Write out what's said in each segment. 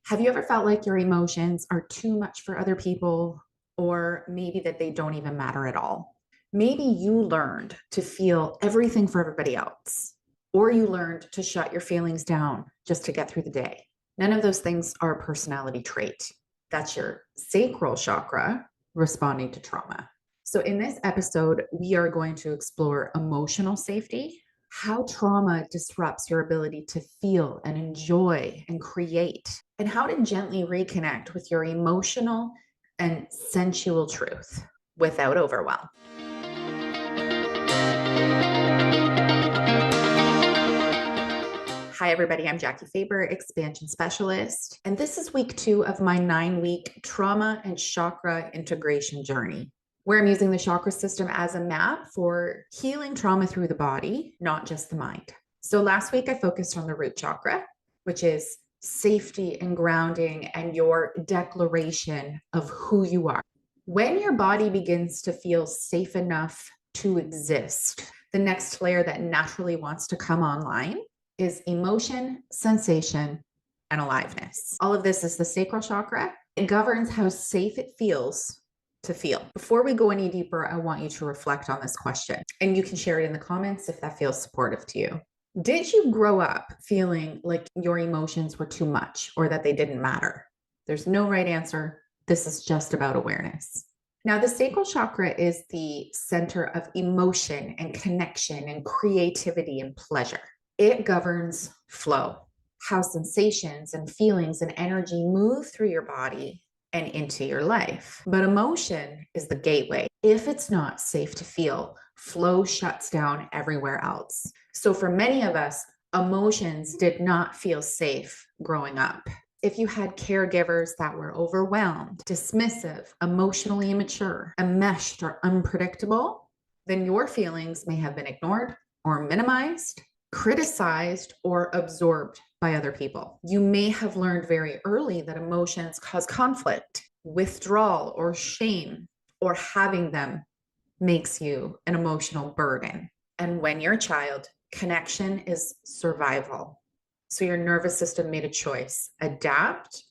Have you ever felt like your emotions are too much for other people, or maybe that they don't even matter at all? Maybe you learned to feel everything for everybody else, or you learned to shut your feelings down just to get through the day. None of those things are a personality trait. That's your sacral chakra responding to trauma. So, in this episode, we are going to explore emotional safety, how trauma disrupts your ability to feel and enjoy and create, and how to gently reconnect with your emotional and sensual truth without overwhelm. Hi, everybody. I'm Jackie Faber, expansion specialist, and this is week 2 of my 9-week trauma and chakra integration journey, where I'm using the chakra system as a map for healing trauma through the body, not just the mind. So last week, I focused on the root chakra, which is safety and grounding and your declaration of who you are. When your body begins to feel safe enough to exist, the next layer that naturally wants to come online is emotion, sensation, and aliveness. All of this is the sacral chakra. It governs how safe it feels to feel. Before we go any deeper, I want you to reflect on this question, and you can share it in the comments if that feels supportive to you. Did you grow up feeling like your emotions were too much or that they didn't matter? There's no right answer. This is just about awareness. Now, the sacral chakra is the center of emotion and connection and creativity and pleasure. It governs flow, how sensations and feelings and energy move through your body and into your life. But emotion is the gateway. If it's not safe to feel, flow shuts down everywhere else. So for many of us, emotions did not feel safe growing up. If you had caregivers that were overwhelmed, dismissive, emotionally immature, enmeshed, or unpredictable, then your feelings may have been ignored or minimized, criticized, or absorbed by other people. You may have learned very early that emotions cause conflict, withdrawal, or shame, or having them makes you an emotional burden. And when you're a child, connection is survival. So your nervous system made a choice: adapt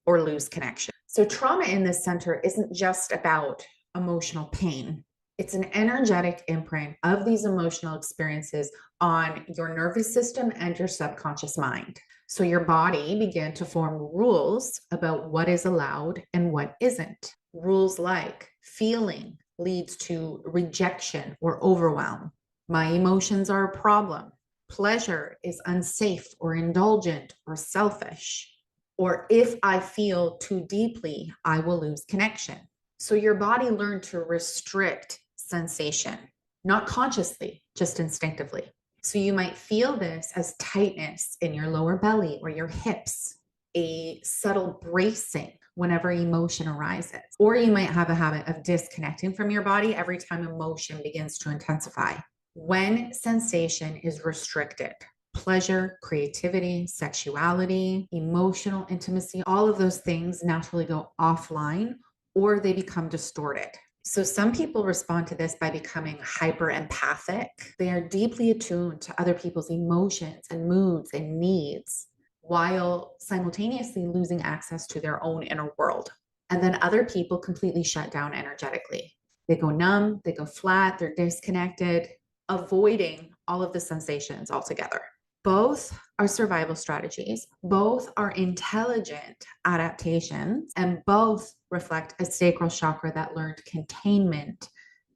or lose connection. So trauma in this center isn't just about emotional pain. It's an energetic imprint of these emotional experiences on your nervous system and your subconscious mind. So your body began to form rules about what is allowed and what isn't. Rules like feeling leads to rejection or overwhelm. My emotions are a problem. Pleasure is unsafe or indulgent or selfish. Or if I feel too deeply, I will lose connection. So your body learned to restrict sensation, not consciously, just instinctively. So you might feel this as tightness in your lower belly or your hips, a subtle bracing whenever emotion arises. Or you might have a habit of disconnecting from your body every time emotion begins to intensify. When sensation is restricted, pleasure, creativity, sexuality, emotional intimacy, all of those things naturally go offline or they become distorted. So some people respond to this by becoming hyper empathic. They are deeply attuned to other people's emotions and moods and needs, while simultaneously losing access to their own inner world. And then other people completely shut down energetically. They go numb, they go flat, they're disconnected, avoiding all of the sensations altogether. Both are survival strategies, both are intelligent adaptations, and both reflect a sacral chakra that learned containment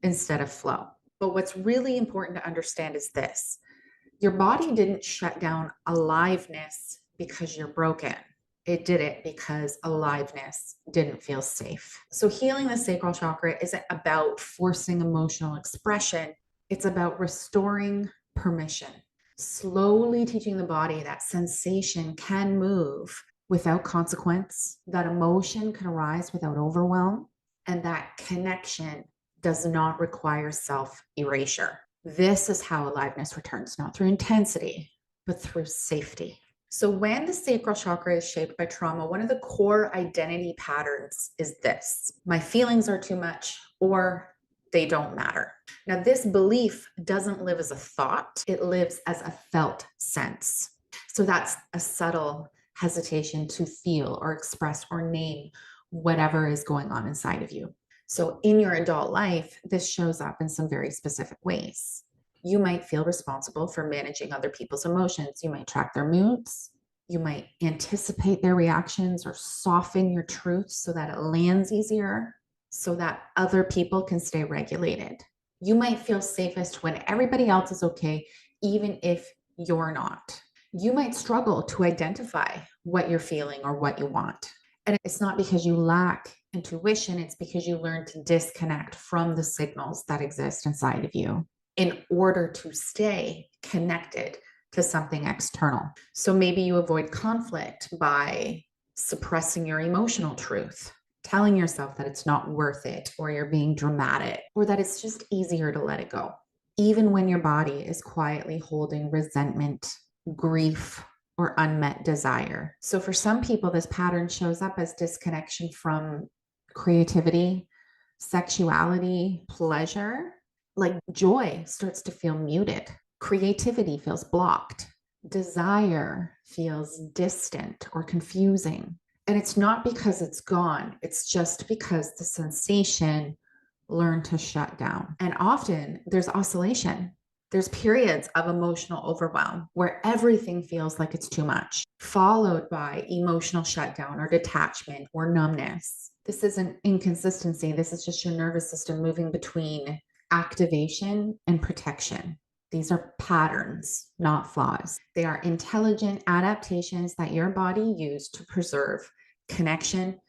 instead of flow. But what's really important to understand is this: your body didn't shut down aliveness because you're broken. It did it because aliveness didn't feel safe. So healing the sacral chakra isn't about forcing emotional expression. It's about restoring permission, slowly teaching the body that sensation can move without consequence, that emotion can arise without overwhelm, and that connection does not require self-erasure. This is how aliveness returns, not through intensity, but through safety. So when the sacral chakra is shaped by trauma, one of the core identity patterns is this: my feelings are too much, or they don't matter. Now, this belief doesn't live as a thought, it lives as a felt sense. So that's a subtle hesitation to feel or express or name whatever is going on inside of you. So in your adult life, this shows up in some very specific ways. You might feel responsible for managing other people's emotions. You might track their moods. You might anticipate their reactions or soften your truth so that it lands easier, so that other people can stay regulated. You might feel safest when everybody else is okay, even if you're not. You might struggle to identify what you're feeling or what you want. And it's not because you lack intuition, it's because you learn to disconnect from the signals that exist inside of you in order to stay connected to something external. So maybe you avoid conflict by suppressing your emotional truth, telling yourself that it's not worth it, or you're being dramatic, or that it's just easier to let it go, even when your body is quietly holding resentment, grief, or unmet desire. So for some people, this pattern shows up as disconnection from creativity, sexuality, pleasure. Like joy starts to feel muted. Creativity feels blocked. Desire feels distant or confusing. And it's not because it's gone. It's just because the sensation learned to shut down. And often there's oscillation. There's periods of emotional overwhelm where everything feels like it's too much, followed by emotional shutdown or detachment or numbness. This isn't inconsistency. This is just your nervous system moving between activation and protection. These are patterns, not flaws. They are intelligent adaptations that your body used to preserve connection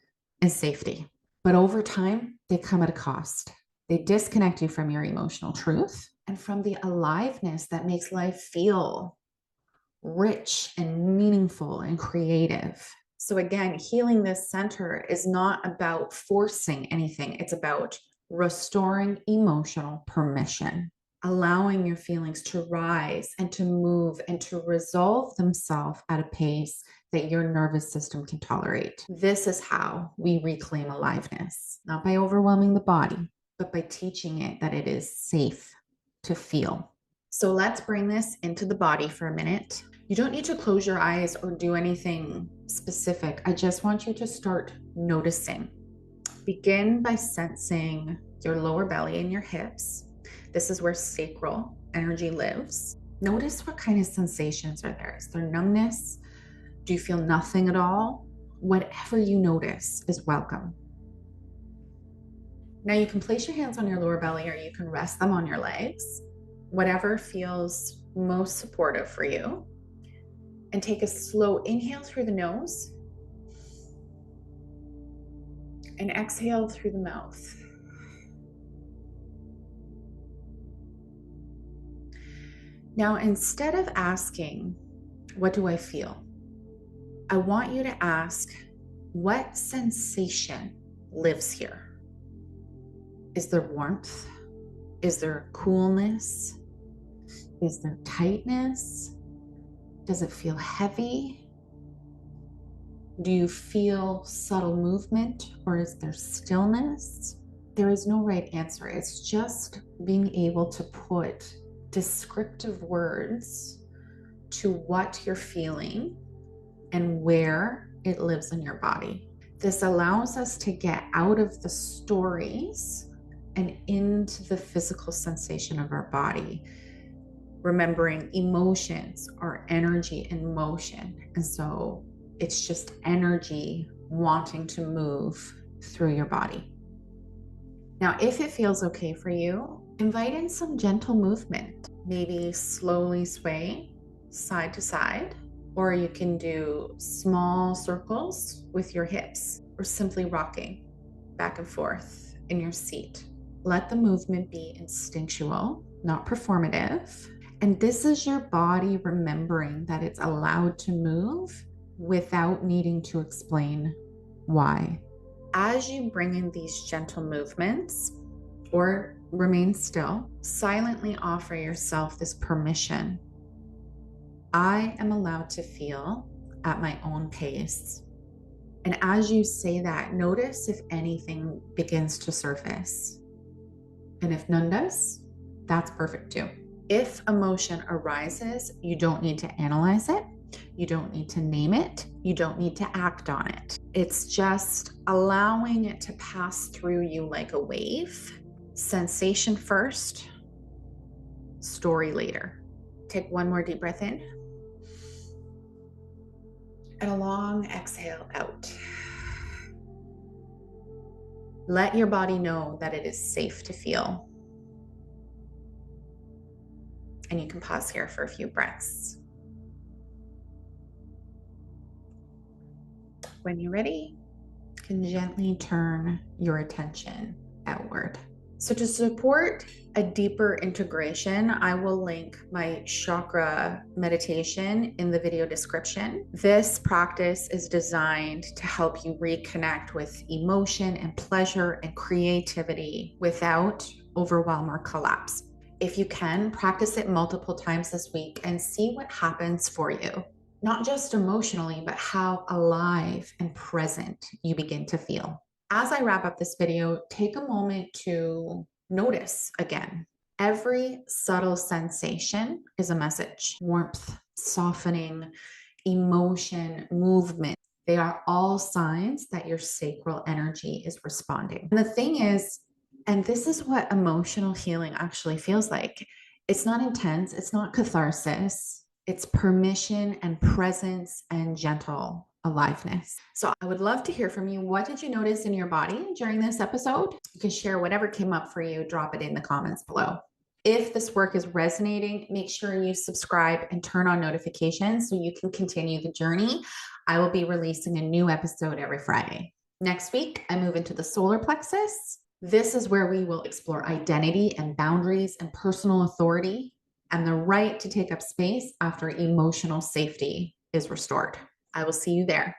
and safety. But over time, they come at a cost. They disconnect you from your emotional truth and from the aliveness that makes life feel rich and meaningful and creative. So again, healing this center is not about forcing anything. It's about restoring emotional permission, allowing your feelings to rise and to move and to resolve themselves at a pace that your nervous system can tolerate. This is how we reclaim aliveness, not by overwhelming the body, but by teaching it that it is safe to feel. So let's bring this into the body for a minute. You don't need to close your eyes or do anything specific. I just want you to start noticing. Begin by sensing your lower belly and your hips. This is where sacral energy lives. Notice what kind of sensations are there. Is there numbness? Do you feel nothing at all? Whatever you notice is welcome. Now you can place your hands on your lower belly or you can rest them on your legs, whatever feels most supportive for you. And take a slow inhale through the nose and exhale through the mouth. Now, instead of asking, what do I feel? I want you to ask, what sensation lives here? Is there warmth? Is there coolness? Is there tightness? Does it feel heavy? Do you feel subtle movement or is there stillness? There is no right answer. It's just being able to put descriptive words to what you're feeling and where it lives in your body. This allows us to get out of the stories and into the physical sensation of our body. Remembering emotions are energy in motion. And so it's just energy wanting to move through your body. Now, if it feels okay for you, invite in some gentle movement. Maybe slowly sway side to side, or you can do small circles with your hips, or simply rocking back and forth in your seat. Let the movement be instinctual, not performative. And this is your body remembering that it's allowed to move without needing to explain why. As you bring in these gentle movements or remain still, silently offer yourself this permission. I am allowed to feel at my own pace. And as you say that, notice if anything begins to surface. And if none does, that's perfect too. If emotion arises, you don't need to analyze it. You don't need to name it. You don't need to act on it. It's just allowing it to pass through you like a wave. Sensation first, story later. Take one more deep breath in and a long exhale out. Let your body know that it is safe to feel. And you can pause here for a few breaths. When you're ready, you can gently turn your attention outward. So to support a deeper integration, I will link my chakra meditation in the video description. This practice is designed to help you reconnect with emotion and pleasure and creativity without overwhelm or collapse. If you can, practice it multiple times this week and see what happens for you. Not just emotionally, but how alive and present you begin to feel. As I wrap up this video, take a moment to notice again. Every subtle sensation is a message. Warmth, softening, emotion, movement. They are all signs that your sacral energy is responding. And the thing is, and this is what emotional healing actually feels like. It's not intense. It's not catharsis. It's permission and presence and gentle aliveness. So I would love to hear from you. What did you notice in your body during this episode? You can share whatever came up for you. Drop it in the comments below. If this work is resonating, make sure you subscribe and turn on notifications so you can continue the journey. I will be releasing a new episode every Friday. Next week, I move into the solar plexus. This is where we will explore identity and boundaries and personal authority and the right to take up space after emotional safety is restored. I will see you there.